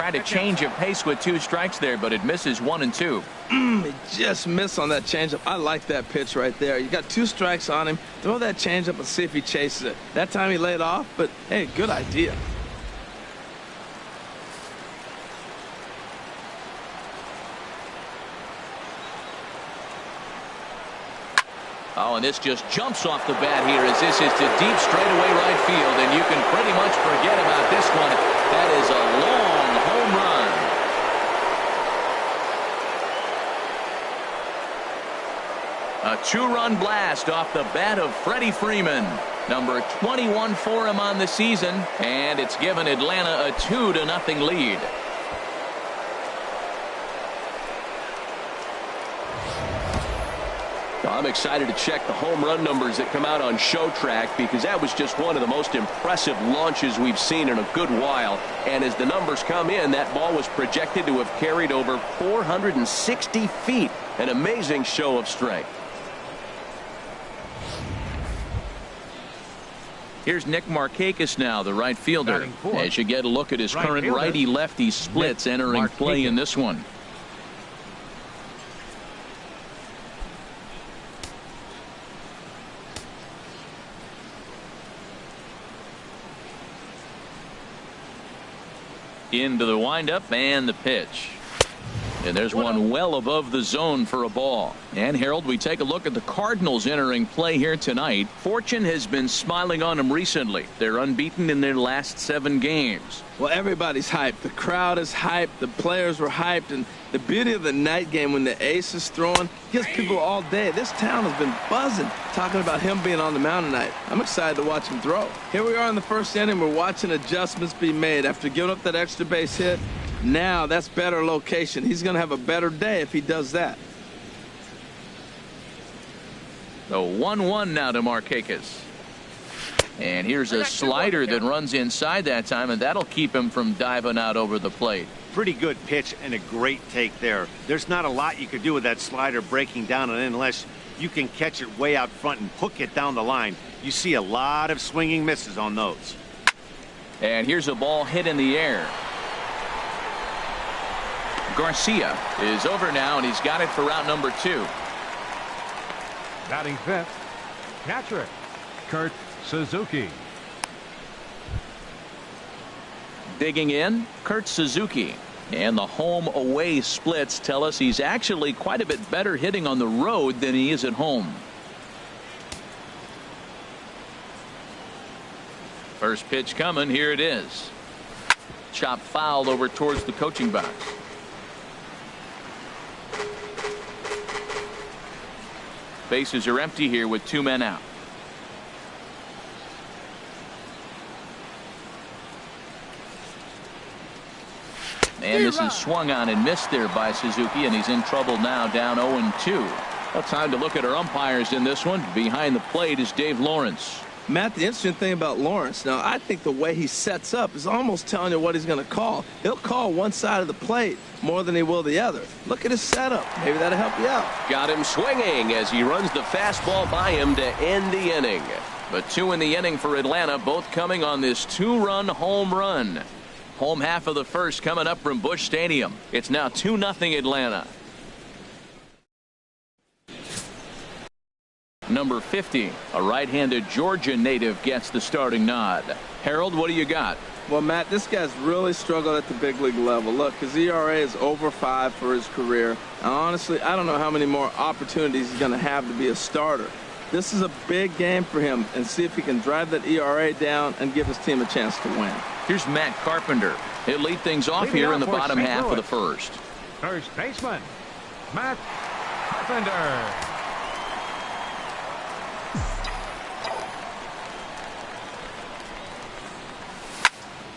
tried to change of pace with 2 strikes there, but it misses 1 and 2. He just missed on that changeup. I like that pitch right there. You got 2 strikes on him. Throw that changeup and see if he chases it. That time he laid off, but hey, good idea. Oh, and this just jumps off the bat here as this is to deep straightaway right field, and you can pretty much forget about this one. That is a long home run. A 2-run blast off the bat of Freddie Freeman. Number 21 for him on the season, and it's given Atlanta a 2-0 lead. I'm excited to check the home run numbers that come out on Show Track, because that was just one of the most impressive launches we've seen in a good while. And as the numbers come in, that ball was projected to have carried over 460 feet. An amazing show of strength. Here's Nick Markakis now, the right fielder, as you get a look at his current righty-lefty splits entering play in this one. Into the windup and the pitch. And there's one well above the zone for a ball. And Harold, we take a look at the Cardinals entering play here tonight. Fortune has been smiling on them recently. They're unbeaten in their last 7 games. Well, everybody's hyped. The crowd is hyped. The players were hyped. And the beauty of the night game when the ace is throwing gives people all day. This town has been buzzing talking about him being on the mound tonight. I'm excited to watch him throw. Here we are in the first inning. We're watching adjustments be made after giving up that extra base hit. Now that's better location. He's going to have a better day if he does that. The 1-1 now to Markakis. And here's a slider that runs inside that time, and that'll keep him from diving out over the plate. Pretty good pitch and a great take there. There's not a lot you could do with that slider breaking down and in unless you can catch it way out front and hook it down the line. You see a lot of swinging misses on those. And here's a ball hit in the air. Garcia is over now, and he's got it for route number 2. Batting fifth, catcher Kurt Suzuki. Digging in, Kurt Suzuki. And the home away splits tell us he's actually quite a bit better hitting on the road than he is at home. First pitch coming. Here it is. Chopped foul over towards the coaching box. Bases are empty here with 2 men out. And this is swung on and missed there by Suzuki, and he's in trouble now, down 0-2. Well, time to look at our umpires in this one. Behind the plate is Dave Lawrence. Matt, the interesting thing about Lawrence, now I think the way he sets up is almost telling you what he's going to call. He'll call one side of the plate more than he will the other. Look at his setup. Maybe that'll help you out. Got him swinging as he runs the fastball by him to end the inning. But 2 in the inning for Atlanta, both coming on this 2-run home run. Home half of the first coming up from Busch Stadium. It's now 2-0 Atlanta. Number 50, a right-handed Georgia native, gets the starting nod. Harold, what do you got? Well, Matt, this guy's really struggled at the big league level. Look, his ERA is over 5 for his career. And honestly, I don't know how many more opportunities he's going to have to be a starter. This is a big game for him, and see if he can drive that ERA down and give his team a chance to win. Here's Matt Carpenter. He'll lead things off here in the bottom half of the first. First baseman, Matt Carpenter.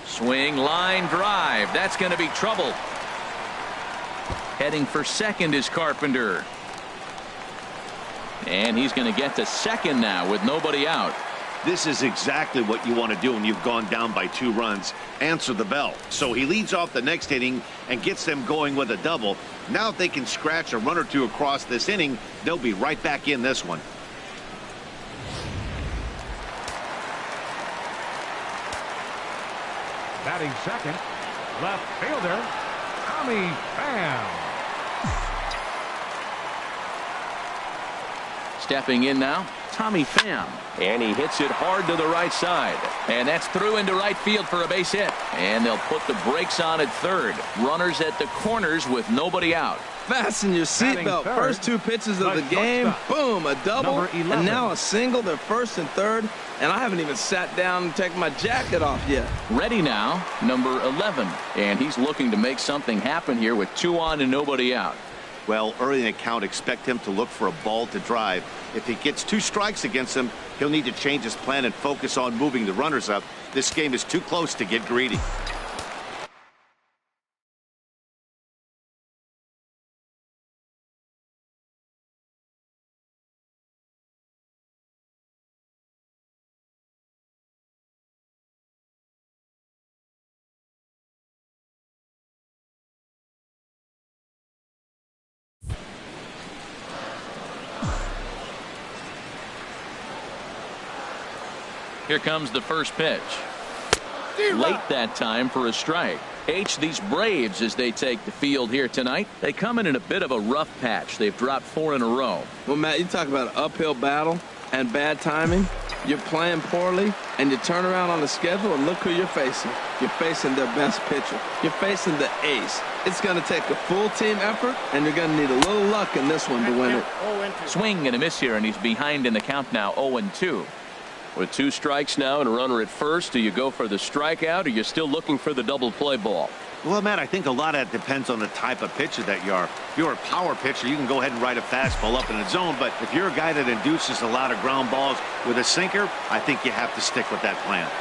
Swing, line drive. That's going to be trouble. Heading for second is Carpenter. And he's going to get to second now with nobody out. This is exactly what you want to do when you've gone down by 2 runs. Answer the bell. So he leads off the next inning and gets them going with a double. Now if they can scratch a run or 2 across this inning, they'll be right back in this one. Batting second, Left fielder, Tommy Pham. Stepping in now, Tommy Pham. And he hits it hard to the right side. And that's through into right field for a base hit. And they'll put the brakes on at third. Runners at the corners with nobody out. Fasten your seatbelt. First two pitches of the game. Boom, a double. And now a single. They're first and third. And I haven't even sat down and taken my jacket off yet. Ready now, number 11. And he's looking to make something happen here with 2 on and nobody out. Well, early in the count, expect him to look for a ball to drive. If he gets 2 strikes against him, he'll need to change his plan and focus on moving the runners up. This game is too close to get greedy. Here comes the first pitch. Late that time for a strike. These Braves, as they take the field here tonight, they come in a bit of a rough patch. They've dropped 4 in a row. Well, Matt, you talk about an uphill battle and bad timing. You're playing poorly, and you turn around on the schedule, and look who you're facing. You're facing their best pitcher. You're facing the ace. It's going to take a full team effort, and you're going to need a little luck in this one to win it. Swing and a miss here, and he's behind in the count now, 0-2. With 2 strikes now and a runner at first, do you go for the strikeout, or you're still looking for the double play ball? Well, Matt, I think a lot of that depends on the type of pitcher that you are. If you're a power pitcher, you can go ahead and ride a fastball up in the zone. But if you're a guy that induces a lot of ground balls with a sinker, I think you have to stick with that plan.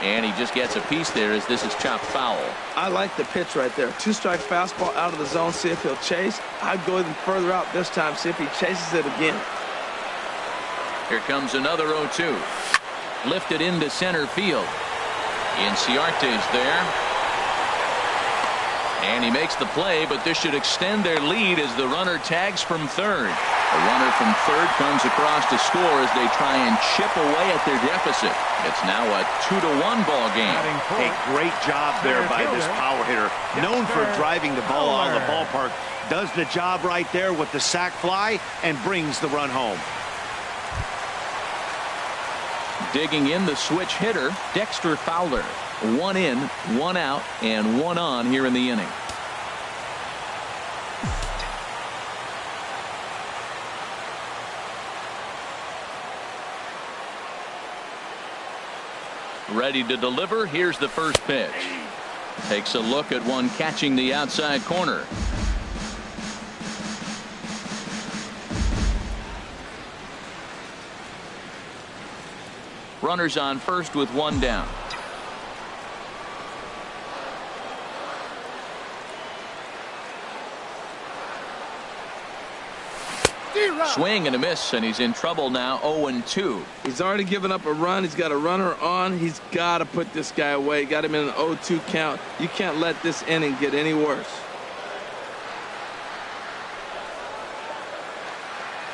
And he just gets a piece there as this is chopped foul. I like the pitch right there. 2-strike fastball out of the zone, see if he'll chase. I'd go even further out this time, see if he chases it again. Here comes another 0-2. Lifted into center field. Inciarte's there. And he makes the play, but this should extend their lead as the runner tags from third. The runner from third comes across to score as they try and chip away at their deficit. It's now a 2-1 ball game. A great job there by this power hitter. Known for driving the ball out of the ballpark. Does the job right there with the sac fly and brings the run home. Digging in the switch hitter, Dexter Fowler. 1 in, 1 out, and 1 on here in the inning. Ready to deliver. Here's the first pitch. Takes a look at one catching the outside corner. Runners on first with 1 down. Swing and a miss, and he's in trouble now. 0-2. He's already given up a run. He's got a runner on. He's got to put this guy away. Got him in an 0-2 count. You can't let this inning get any worse.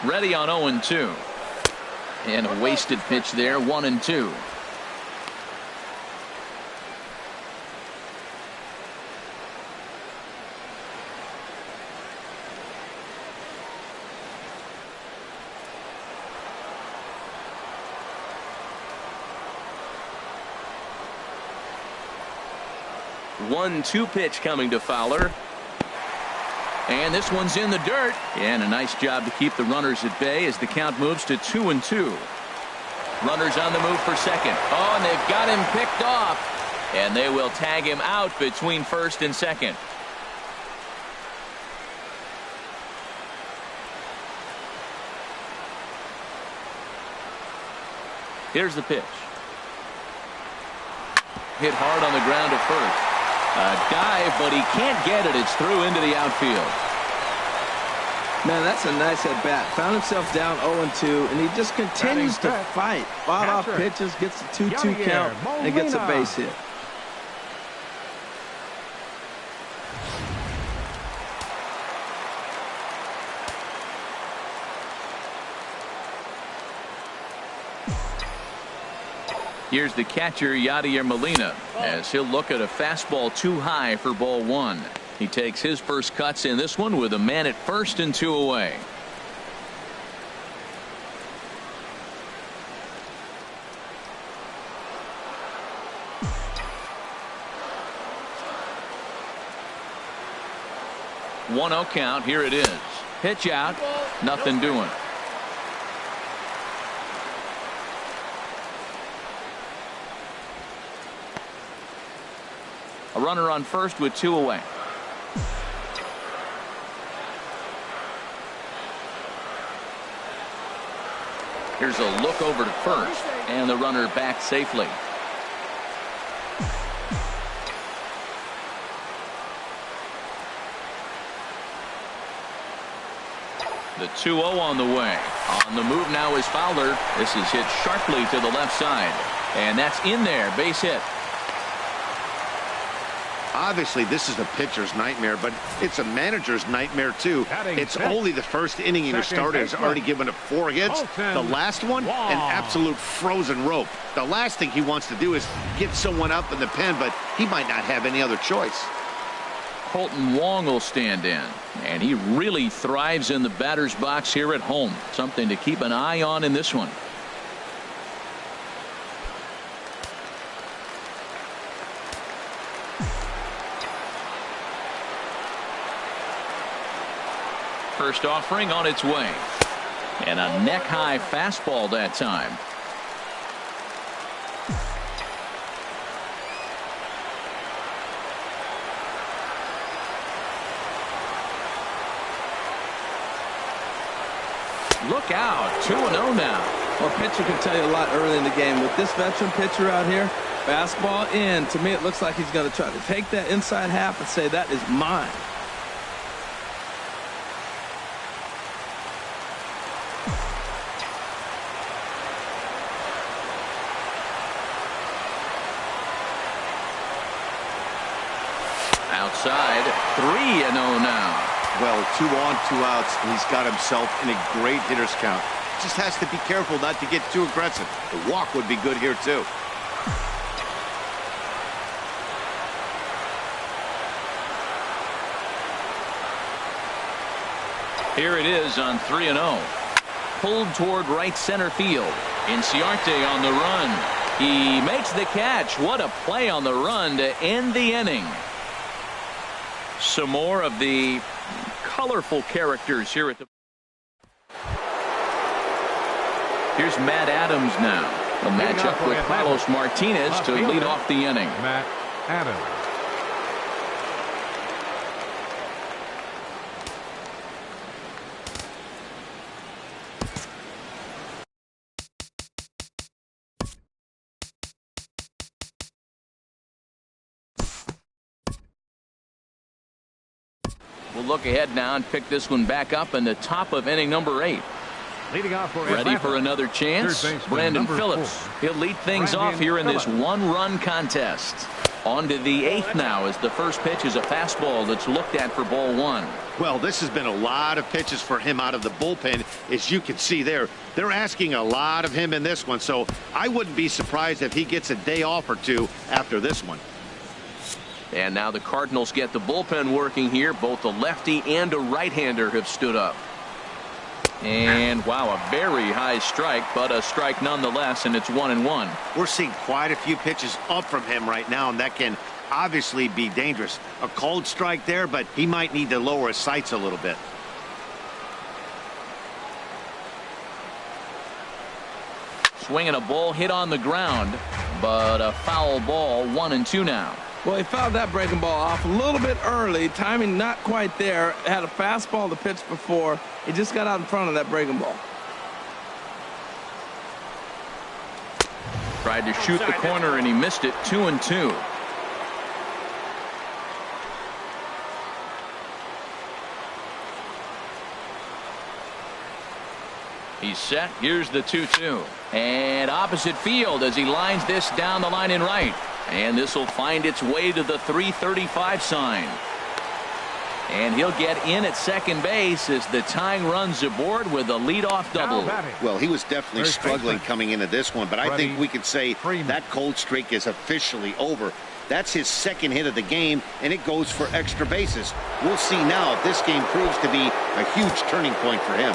Ready on 0-2. And a wasted pitch there. 1-2. One-two pitch coming to Fowler. And this one's in the dirt. And a nice job to keep the runners at bay as the count moves to 2-2. Runners on the move for second. Oh, and they've got him picked off. And they will tag him out between first and second. Here's the pitch. Hit hard on the ground at first. A dive, but he can't get it. It's through into the outfield. Man, that's a nice at-bat. Found himself down 0-2, and he just continues to fight. Fought off pitches, gets a 2-2 count, and gets a base hit. Here's the catcher, Yadier Molina, as he'll look at a fastball too high for ball one. He takes his first cuts in this one with a man at first and 2 away. One 0 count. Here it is. Pitch out. Nothing doing. A runner on first with 2 away. Here's a look over to first, and the runner back safely. The 2-0 on the way. On the move now is Fowler. This is hit sharply to the left side, and that's in there. Base hit. Obviously, this is a pitcher's nightmare, but it's a manager's nightmare, too. It's only the first inning, and your starter has already given up 4 hits. The last one, an absolute frozen rope. The last thing he wants to do is get someone up in the pen, but he might not have any other choice. Colton Wong will stand in, and he really thrives in the batter's box here at home. Something to keep an eye on in this one. First offering on its way, and a neck-high fastball that time. Look out, 2-0 now. Well, pitcher can tell you a lot early in the game. With this veteran pitcher out here, fastball in. To me, it looks like he's going to try to take that inside half and say, that is mine. Outside, 3-0 now. Well, 2 on, 2 outs, and he's got himself in a great hitter's count. Just has to be careful not to get too aggressive. The walk would be good here, too. Here it is on 3-0. Pulled toward right center field. Inciarte on the run. He makes the catch. What a play on the run to end the inning. Some more of the colorful characters here at the. Here's Matt Adams now. A matchup with Carlos Martinez to lead off the inning. Matt Adams. We'll look ahead now and pick this one back up in the top of inning number 8. Leading off for Ready Atlanta, for another chance. Brandon Phillips. He'll lead things off here in this one-run contest. On to the 8th now as the first pitch is a fastball that's looked at for ball 1. Well, this has been a lot of pitches for him out of the bullpen. As you can see there, they're asking a lot of him in this one, so I wouldn't be surprised if he gets a day off or 2 after this one. And now the Cardinals get the bullpen working here. Both a lefty and a right-hander have stood up. And wow, a very high strike, but a strike nonetheless, and it's 1-1. We're seeing quite a few pitches up from him right now, and that can obviously be dangerous. A cold strike there, but he might need to lower his sights a little bit. Swinging a ball hit on the ground, but a foul ball. 1-2 now. Well, he fouled that breaking ball off a little bit early. Timing not quite there. Had a fastball to pitch before. He just got out in front of that breaking ball. Tried to shoot the corner and he missed it. 2-2. He's set. Here's the 2-2. And opposite field as he lines this down the line in right. And this will find its way to the 335 sign. And he'll get in at second base as the tying run's aboard with a leadoff double. Well, he was definitely struggling coming into this one, but I think we could say that cold streak is officially over. That's his second hit of the game, and it goes for extra bases. We'll see now if this game proves to be a huge turning point for him.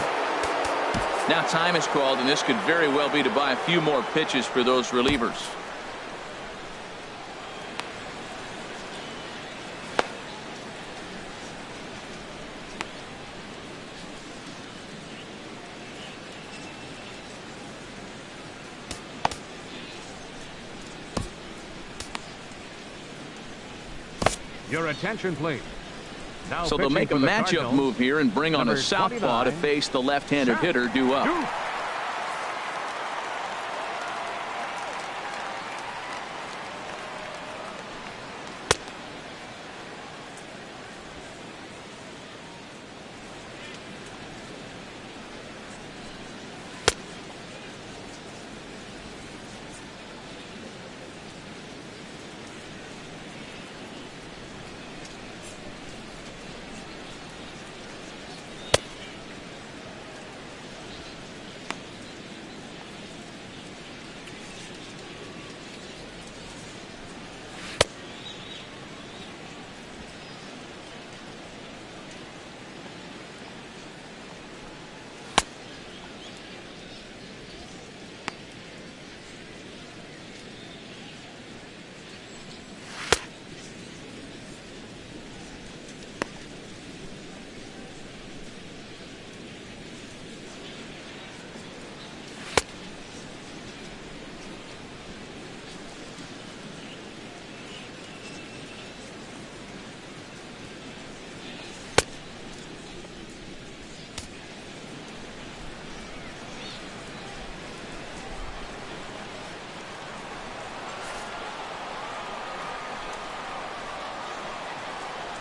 Now time is called, and this could very well be to buy a few more pitches for those relievers. Your attention, please. Now so they'll make a matchup move here and bring on a southpaw to face the left-handed hitter due up.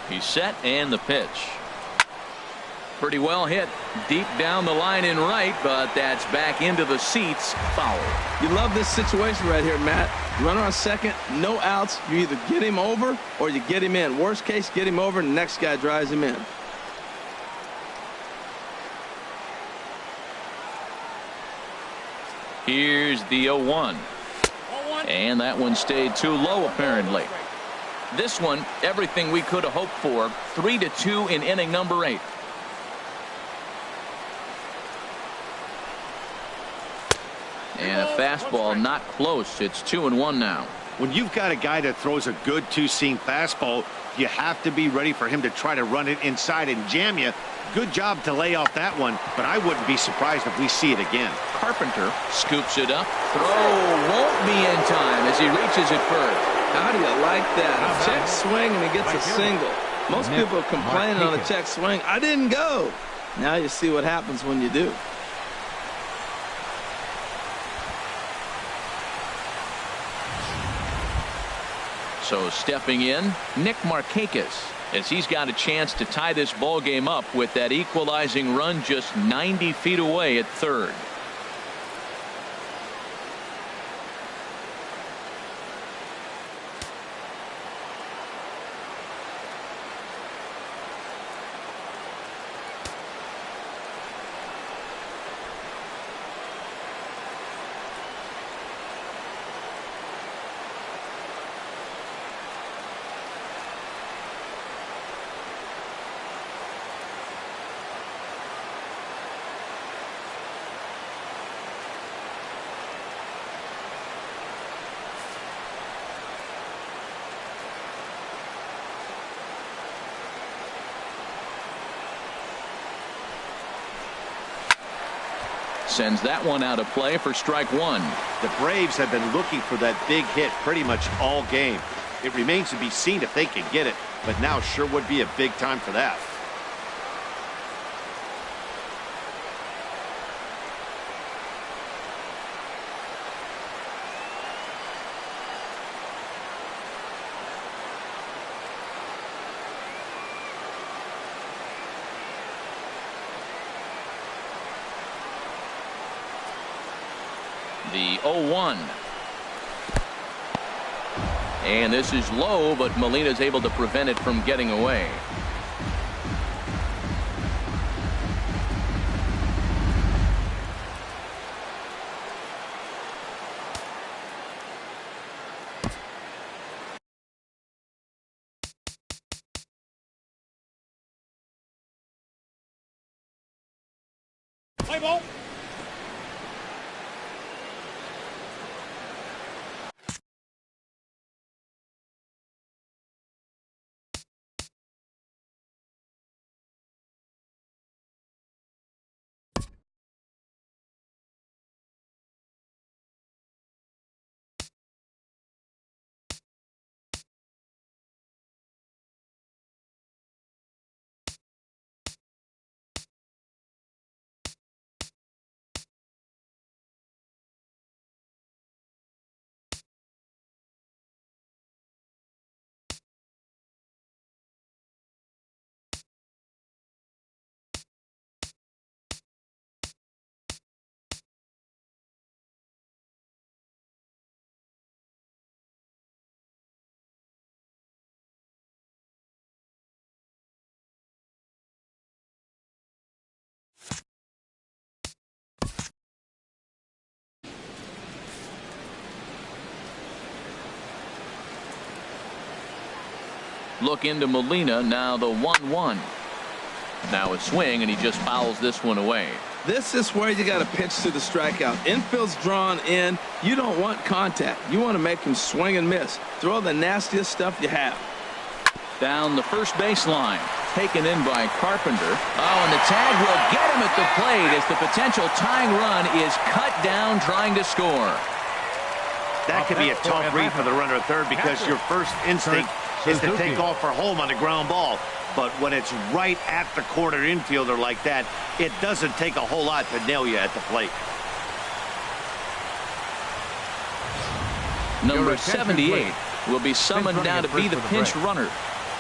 He's set, and the pitch. Pretty well hit deep down the line in right, but that's back into the seats. Foul. You love this situation right here, Matt. Runner on second, no outs. You either get him over or you get him in. Worst case, get him over and the next guy drives him in. Here's the 0-1. And that one stayed too low, apparently. This one, everything we could have hoped for. 3-2 in inning number 8. And a fastball not close. It's 2-1 now. When you've got a guy that throws a good two-seam fastball, you have to be ready for him to try to run it inside and jam you. Good job to lay off that one, but I wouldn't be surprised if we see it again. Carpenter scoops it up. Throw won't be in time as he reaches it first. How do you like that? A check swing and he gets a single. Most people are complaining on a check swing. I didn't go. Now you see what happens when you do. So stepping in, Nick Markakis, as he's got a chance to tie this ball game up with that equalizing run just 90 feet away at third. Sends that one out of play for strike one. The Braves have been looking for that big hit pretty much all game. It remains to be seen if they can get it, but now sure would be a big time for that. The 0-1. And this is low, but Molina's able to prevent it from getting away. Play ball. Look into Molina. Now the 1-1. Now a swing, and he just fouls this one away. This is where you got to pitch to the strikeout. Infield's drawn in. You don't want contact. You want to make him swing and miss. Throw the nastiest stuff you have. Down the first baseline. Taken in by Carpenter. Oh, and the tag will get him at the plate as the potential tying run is cut down trying to score. That could be a tough read for the runner at third because your first instinct is to take off for home on a ground ball. But when it's right at the corner infielder like that, it doesn't take a whole lot to nail you at the plate. Number 78 will be summoned now to be the pinch runner.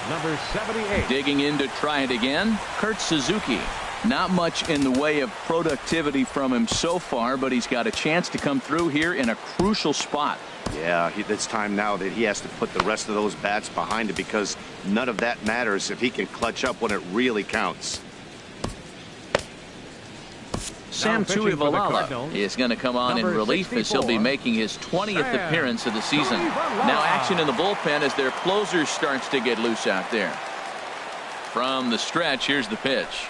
Number 78. Digging in to try it again, Kurt Suzuki. Not much in the way of productivity from him so far, but he's got a chance to come through here in a crucial spot. Yeah, it's time now that he has to put the rest of those bats behind it because none of that matters if he can clutch up when it really counts. Sam Tuivalala is going to come on in relief as he'll be making his 20th appearance of the season. Now action in the bullpen as their closer starts to get loose out there. From the stretch, here's the pitch.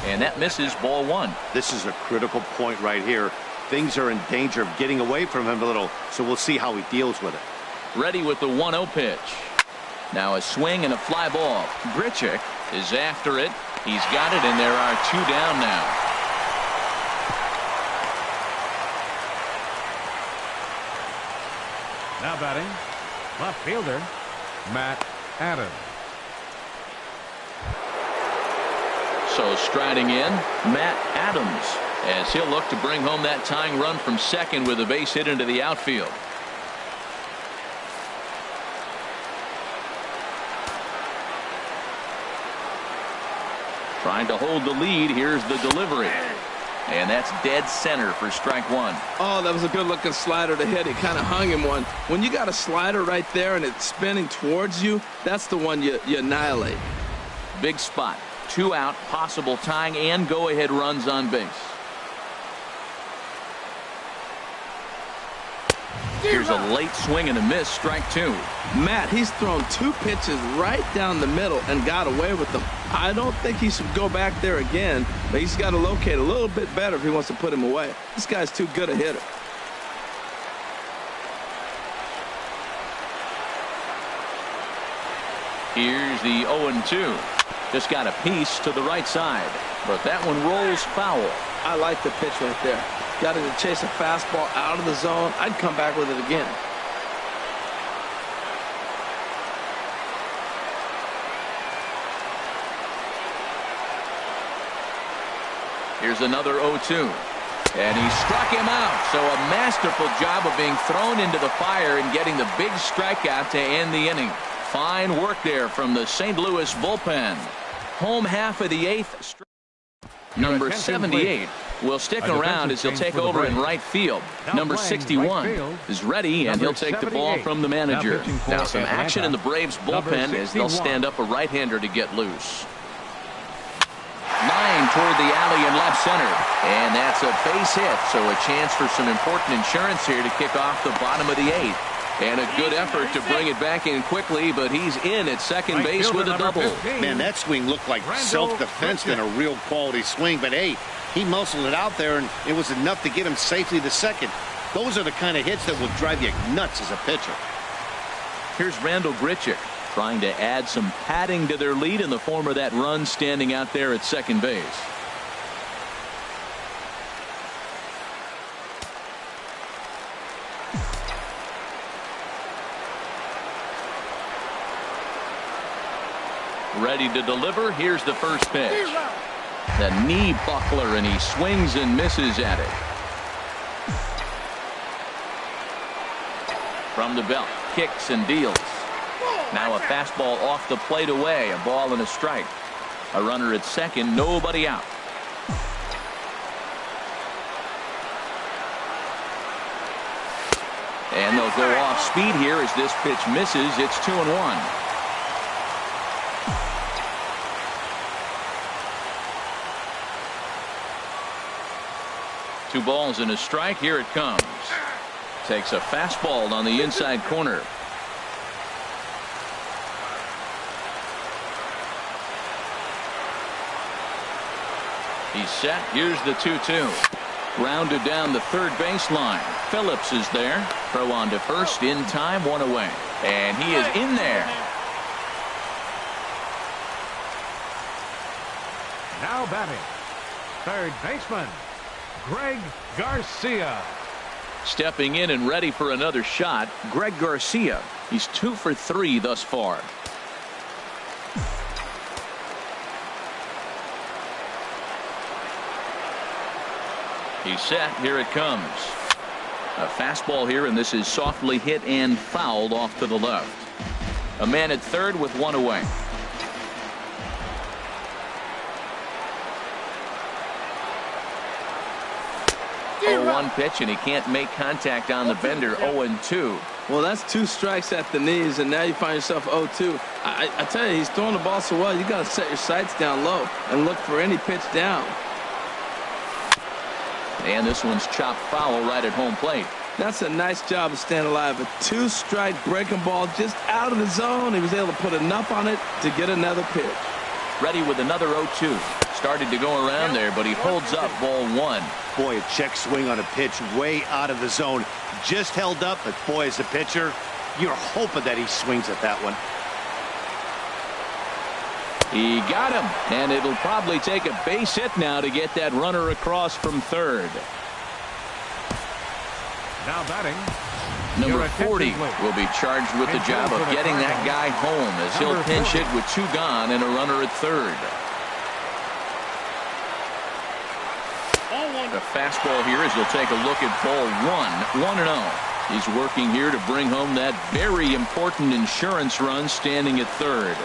And that misses, ball one. This is a critical point right here. Things are in danger of getting away from him a little, so we'll see how he deals with it. Ready with the 1-0 pitch. Now a swing and a fly ball. Grichuk is after it. He's got it, and there are two down now. Now batting, left fielder, Matt Adams. So striding in, Matt Adams, as he'll look to bring home that tying run from second with a base hit into the outfield. Trying to hold the lead. Here's the delivery. And that's dead center for strike one. Oh, that was a good-looking slider to hit. He kind of hung him one. When you got a slider right there and it's spinning towards you, that's the one you annihilate. Big spot. 2 out, possible tying and go-ahead runs on base. Here's a late swing and a miss, strike two. Matt, he's thrown 2 pitches right down the middle and got away with them. I don't think he should go back there again, but he's got to locate a little bit better if he wants to put him away. This guy's too good a hitter. Here's the 0-2. Just got a piece to the right side, but that one rolls foul. I like the pitch right there. Got him to chase a fastball out of the zone. I'd come back with it again. Here's another 0-2. And he struck him out. So a masterful job of being thrown into the fire and getting the big strikeout to end the inning. Fine work there from the St. Louis bullpen. Home half of the 8th. Number 78 will stick around as he'll take over in right field. Number 61 is ready, and he'll take the ball from the manager. Now some action in the Braves bullpen as they'll stand up a right-hander to get loose. Line toward the alley in left center. And that's a base hit, so a chance for some important insurance here to kick off the bottom of the 8th. And a good effort to bring it back in quickly, but he's in at second base with a double. Man, that swing looked like self-defense than a real quality swing. But, hey, he muscled it out there, and it was enough to get him safely to second. Those are the kind of hits that will drive you nuts as a pitcher. Here's Randall Grichuk trying to add some padding to their lead in the form of that run standing out there at second base. Ready to deliver. Here's the first pitch. The knee buckler, and he swings and misses at it. From the belt, kicks and deals. Now a fastball off the plate away, a ball and a strike. A runner at second, nobody out. And they'll go off speed here as this pitch misses. It's 2-1. Two balls and a strike. Here it comes. Takes a fastball on the inside corner. He's set. Here's the 2-2. Grounded down the third baseline. Phillips is there. Throw on to first in time. One away. And he is in there. Now batting, third baseman, Greg Garcia. Stepping in and ready for another shot, Greg Garcia. He's 2 for 3 thus far. He's set. Here it comes. A fastball here, and this is softly hit and fouled off to the left. A man at third with one away. 0-1 pitch, and he can't make contact on the bender. 0-2. Well, that's 2 strikes at the knees, and now you find yourself 0-2. I tell you, he's throwing the ball so well, you got to set your sights down low and look for any pitch down. And this one's chopped foul right at home plate. That's a nice job of staying alive. A 2-strike breaking ball just out of the zone. He was able to put enough on it to get another pitch. Ready with another 0-2. Started to go around there, but he holds up ball 1. Boy, a check swing on a pitch way out of the zone. Just held up, but boy, as a pitcher, you're hoping that he swings at that one. He got him, and it'll probably take a base hit now to get that runner across from third. Now batting, Number 40 will be charged with the job of getting that guy home as he'll pinch hit with 2 gone and a runner at third. A fastball here as he'll take a look at ball 1. 1-0. He's working here to bring home that very important insurance run standing at third.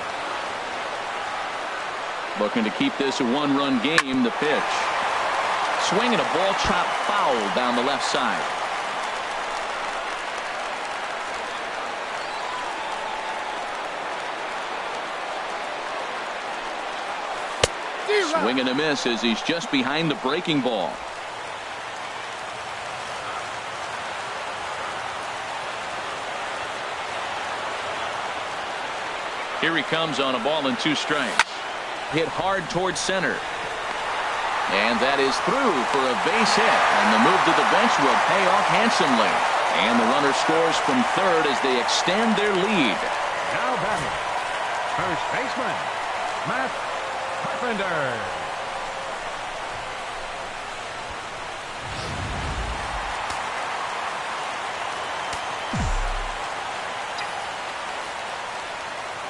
Looking to keep this a 1-run game. The pitch. Swinging a ball chopped foul down the left side. Swing and a miss as he's just behind the breaking ball. Here he comes on a ball and 2 strikes. Hit hard towards center. And that is through for a base hit. And the move to the bench will pay off handsomely. And the runner scores from third as they extend their lead. now batting, first baseman, Matt Carpenter.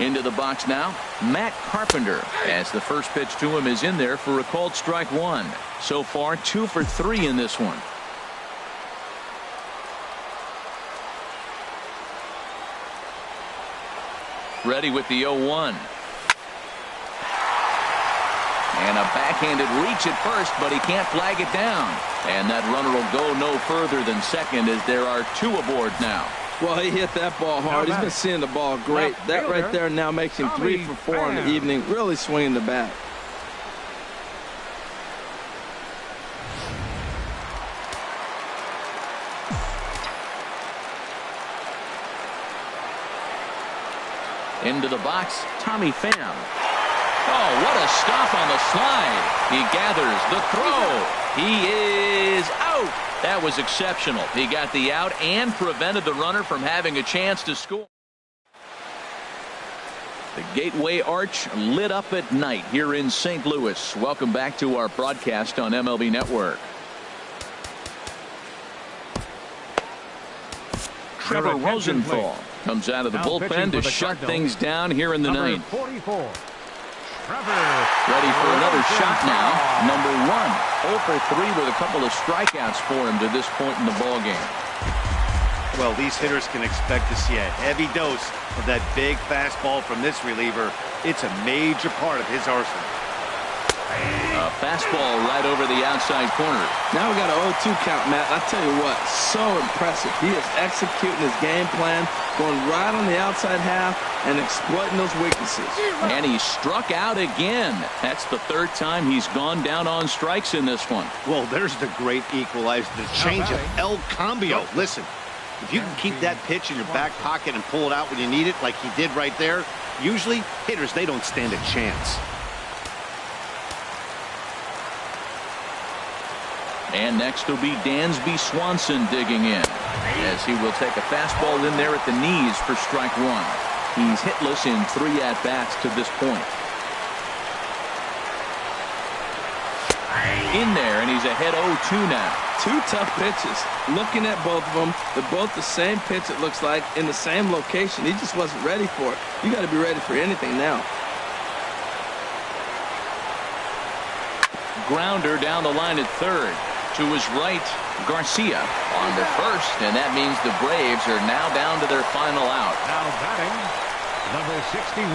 Into the box now, Matt Carpenter, as the first pitch to him is in there for a called strike 1. So far 2 for 3 in this one. Ready with the 0-1. And a backhanded reach at first, but he can't flag it down. And that runner will go no further than second as there are 2 aboard now. Well, he hit that ball hard. He's been seeing the ball great. That right there now makes him 3 for 4 in the evening. Really swinging the bat. Into the box, Tommy Pham. Oh, what a stop on the slide. He gathers the throw. He is out. That was exceptional. He got the out and prevented the runner from having a chance to score. The Gateway Arch lit up at night here in St. Louis. Welcome back to our broadcast on MLB Network. Trevor Rosenthal comes out of the bullpen to shut things down here in the ninth. 44. Ready for another shot now. Number 1. 0 for 3 with a couple of strikeouts for him to this point in the ballgame. Well, these hitters can expect to see a heavy dose of that big fastball from this reliever. It's a major part of his arsenal. A fastball right over the outside corner. Now we got an 0-2 count, Matt. I tell you what, so impressive. He is executing his game plan, going right on the outside half and exploiting those weaknesses. And he struck out again. That's the 3rd time he's gone down on strikes in this one. Well, there's the great equalizer, the change of El Cambio. Listen, if you can keep that pitch in your back pocket and pull it out when you need it, like he did right there, usually hitters, they don't stand a chance. And next will be Dansby Swanson digging in, as he will take a fastball in there at the knees for strike 1. He's hitless in 3 at-bats to this point. In there, and he's ahead 0-2 now. 2 tough pitches. Looking at both of them, they're both the same pitch, it looks like, in the same location. He just wasn't ready for it. You got to be ready for anything now. Grounder down the line at 3rd. To his right, Garcia on the 1st, and that means the Braves are now down to their final out. Now batting, number 61.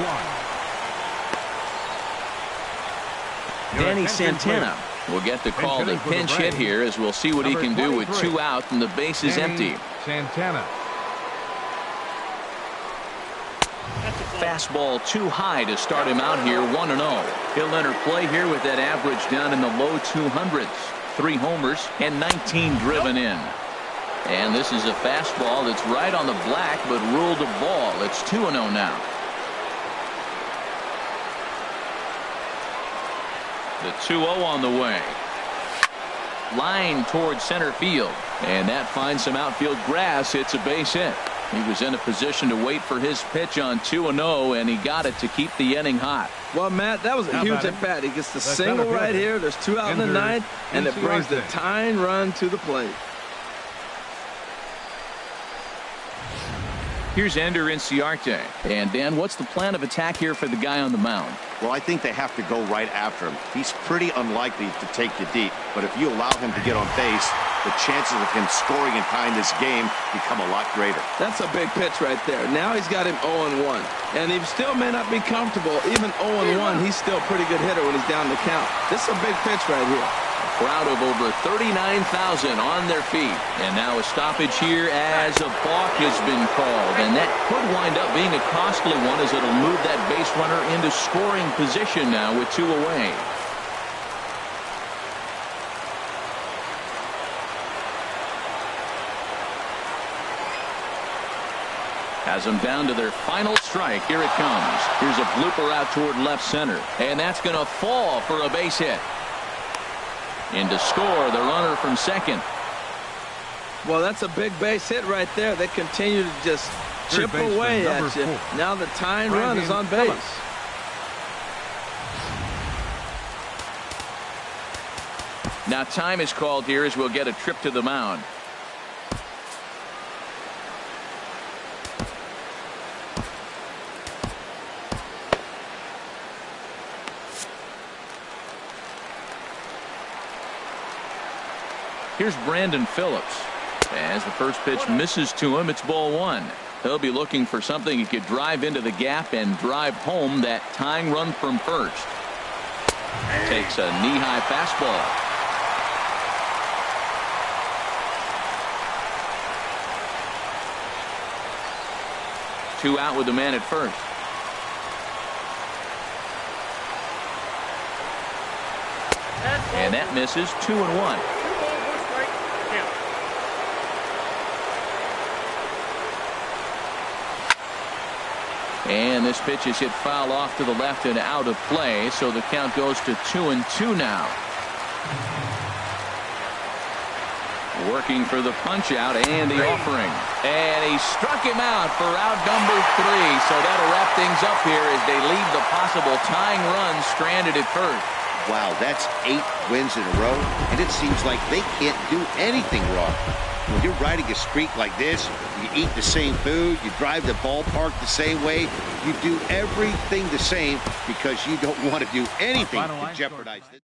Danny Santana will get the call to pinch hit here, as we'll see what he can do with 2 out and the base is empty. Santana. Fastball too high to start him out here, 1-0. He'll enter play here with that average down in the low 200s. 3 homers and 19 driven in. And this is a fastball that's right on the black, but ruled a ball. It's 2-0 now. The 2-0 on the way. Line towards center field, and that finds some outfield grass. It's a base hit. He was in a position to wait for his pitch on 2-0, and he got it to keep the inning hot. Well, Matt, that was a huge at-bat. He gets the single right here. There's 2 out in the 9th, and it brings the tying run to the plate. Here's Ender Inciarte. And, Dan, what's the plan of attack here for the guy on the mound? Well, I think they have to go right after him. He's pretty unlikely to take you deep, but if you allow him to get on base, the chances of him scoring and tying this game become a lot greater. That's a big pitch right there. Now he's got him 0-1, and he still may not be comfortable. Even 0-1, he's still a pretty good hitter when he's down the count. This is a big pitch right here. Crowd of over 39,000 on their feet. And now a stoppage here as a balk has been called. And that could wind up being a costly one, as it'll move that base runner into scoring position now with 2 away. Has them down to their final strike. Here it comes. Here's a blooper out toward left center. And that's going to fall for a base hit. In to score the runner from second. Well, that's a big base hit right there. They continue to just chip away at you. Now the tying run is on base. Now time is called here as we'll get a trip to the mound. Here's Brandon Phillips. As the first pitch misses to him, it's ball 1. He'll be looking for something he could drive into the gap and drive home that tying run from first. Takes a knee-high fastball. Two out with the man at first. And that misses. 2-1. And this pitch is hit foul off to the left and out of play, so the count goes to 2-2 now. Working for the punch out and the offering. And he struck him out for out number 3. So that'll wrap things up here as they leave the possible tying run stranded at first. Wow, that's 8 wins in a row, and it seems like they can't do anything wrong. When you're riding a streak like this, you eat the same food, you drive the ballpark the same way, you do everything the same because you don't want to do anything to jeopardize it.